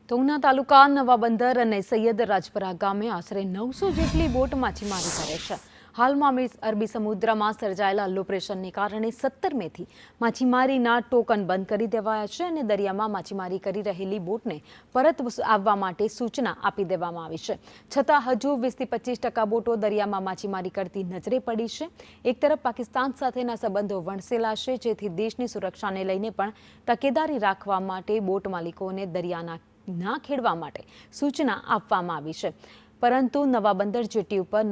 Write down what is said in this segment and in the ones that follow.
તોંગના તાલુકા નવા બંદર અને સૈયદ રાજપરા ગામે આશરે 900 જેટલી બોટ માછીમારી કરે છે। હાલમાં અરબી સમુદ્રમાં સર્જાયેલા લો પ્રેશરને કારણે 17 મેથી માછીમારીના ટોકન બંધ કરી દેવાયા છે અને દરિયામાં માછીમારી કરી રહેલી બોટને પરત આવવા માટે સૂચના આપી દેવામાં આવી છે। છતાં હજુ 20 થી 25% બોટો દરિયામાં માછીમારી કરતી નજરે પડી છે। એક તરફ પાકિસ્તાન સાથેના સંબંધો વણસેલા છે, જેથી દેશની સુરક્ષાને લઈને પણ તકેદારી રાખવા માટે બોટ માલિકોને દરિયાના ના ખેડવા માટે સૂચના આપવામાં આવી છે, પરંતુ નવા બંદર જેટી ઉપર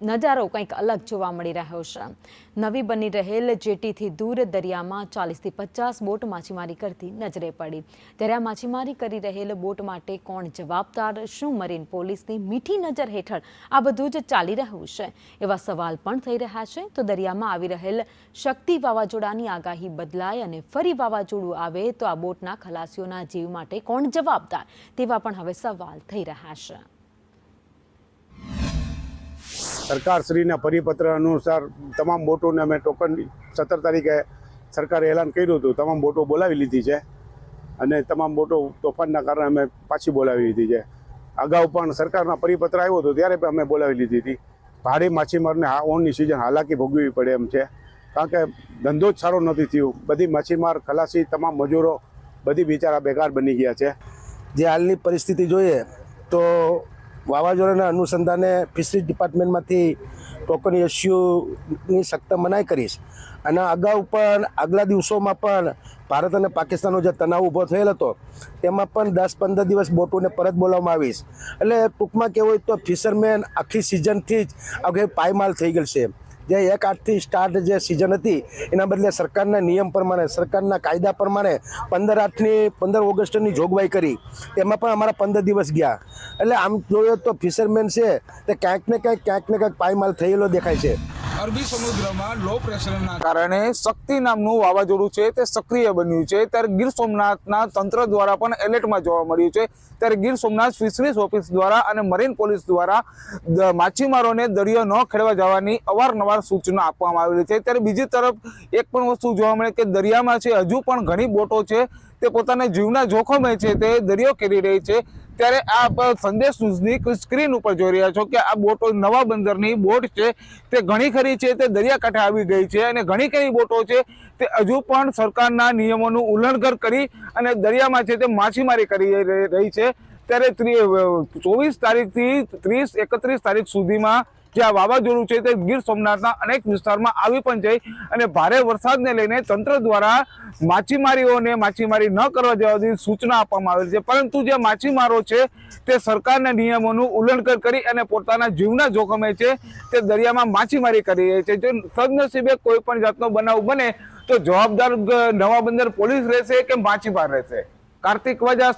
નજારો કંઈક અલગ જોવા મળી રહ્યો છે। નવી બની રહેલ જેટીથી દૂર દરિયામાં 40 થી 50 બોટ માછીમારી કરતી નજરે પડી, ત્યારે આ માછીમારી કરી રહેલ બોટ માટે કોણ જવાબદાર? શું મરીન પોલીસની મીઠી નજર હેઠળ આ બધું જ ચાલી રહ્યું છે? એવા સવાલ પણ થઈ રહ્યા છે। તો દરિયામાં આવી રહેલ શક્તિ વાવાઝોડાની આગાહી બદલાય અને ફરી વાવાઝોડું આવે તો આ બોટના ખલાસીઓના જીવ માટે કોણ જવાબદાર? તેવા પણ હવે સવાલ થઈ રહ્યા છે। સરકારશ્રીના પરિપત્ર અનુસાર તમામ બોટોને અમે ટોકન 17 તારીખે સરકારે એલાન કર્યું હતું, તમામ બોટો બોલાવી લીધી છે અને તમામ બોટો તોફાનના કારણે અમે પાછી બોલાવી લીધી છે। અગાઉ પણ સરકારના પરિપત્ર આવ્યો હતો ત્યારે પણ અમે બોલાવી લીધી હતી। ભારે માછીમારને ઓનની સિઝન હાલાકી ભોગવવી પડે એમ છે, કારણ કે ધંધો જ સારો નથી થયો। બધી માછીમાર, ખલાસી, તમામ મજૂરો બધી બિચારા બેકાર બની ગયા છે। જે હાલની પરિસ્થિતિ જોઈએ તો વાવાઝોડાના અનુસંધાને ફિશરીઝ ડિપાર્ટમેન્ટમાંથી ટોકન ઇસ્યુની સખ્ત મનાઈ કરીશ અને અગાઉ પણ આગલા દિવસોમાં પણ ભારત અને પાકિસ્તાનનો જે તણાવ ઊભો થયેલ હતો તેમાં પણ 10-15 દિવસ બોટોને પરત બોલાવવામાં આવીશ। એટલે ટૂંકમાં કહેવું હોય તો ફિશરમેન આખી સિઝનથી જ આગળ પાયમાલ થઈ ગયેલ છે। જે 1/8થી સ્ટાર્ટ જે સિઝન હતી એના બદલે સરકારના નિયમ પ્રમાણે, સરકારના કાયદા પ્રમાણે 15 ઓગસ્ટની જોગવાઈ કરી, એમાં પણ અમારા 15 દિવસ ગયા। એટલે આમ જોઈએ તો ફિશરમેન છે તે ક્યાંક ને ક્યાંક પાયમાલ થયેલો દેખાય છે। અરબી સમુદ્રમાં લો પ્રેશરના કારણે શક્તિ નામનું વાવાઝોડું છે તે સક્રિય બન્યું છે, ત્યારે ગીર સોમનાથના તંત્ર દ્વારા પણ એલર્ટમાં જોવા મળ્યું છે। ત્યારે ગીર સોમનાથ ફિશરીઝ ઓફિસ દ્વારા અને મરીન પોલીસ દ્વારા માછીમારોને દરિયો ન ખેડવા જવાની અવારનવાર સૂચના આપવામાં આવેલી છે। ત્યારે બીજી તરફ એક પણ વસ્તુ જોવા મળે કે દરિયામાં છે હજુ પણ ઘણી બોટો છે તે પોતાના જીવના જોખમે છે તે દરિયો ખેડી રહી છે। ત્યારે આ સંદેશ ન્યૂઝની સ્ક્રીન ઉપર જોઈ રહ્યા છો કે આ બોટો નવા બંદરની બોટ છે તે ઘણી ખરી છે તે દરિયાકાંઠે આવી ગઈ છે અને ઘણી ખરી બોટો છે તે હજુ પણ સરકારના નિયમોનું ઉલ્લંઘન કરી અને દરિયામાં છે તે માછીમારી કરી રહી છે। ત્યારે 24 તારીખથી 31 તારીખ સુધીમાં જે આ વાવાઝોડું છે તે ગીર સોમનાથના અનેક વિસ્તારમાં આવી પણ જઈ અને ભારે વરસાદને લઈને તંત્ર દ્વારા માછીમારીઓને માછીમારી ન કરવા જવાની સૂચના આપવામાં આવેલી છે, પરંતુ જે માછીમારો છે તે સરકારના નિયમોનું ઉલ્લંઘન કરી અને પોતાના જીવના જોખમે છે તે દરિયામાં માછીમારી કરી રહી છે। જો સદનસીબે કોઈ પણ જાતનો બનાવ બને તો જવાબદાર નવા બંદર પોલીસ રહેશે કે માછીમાર રહેશે? કાર્તિક વાજા।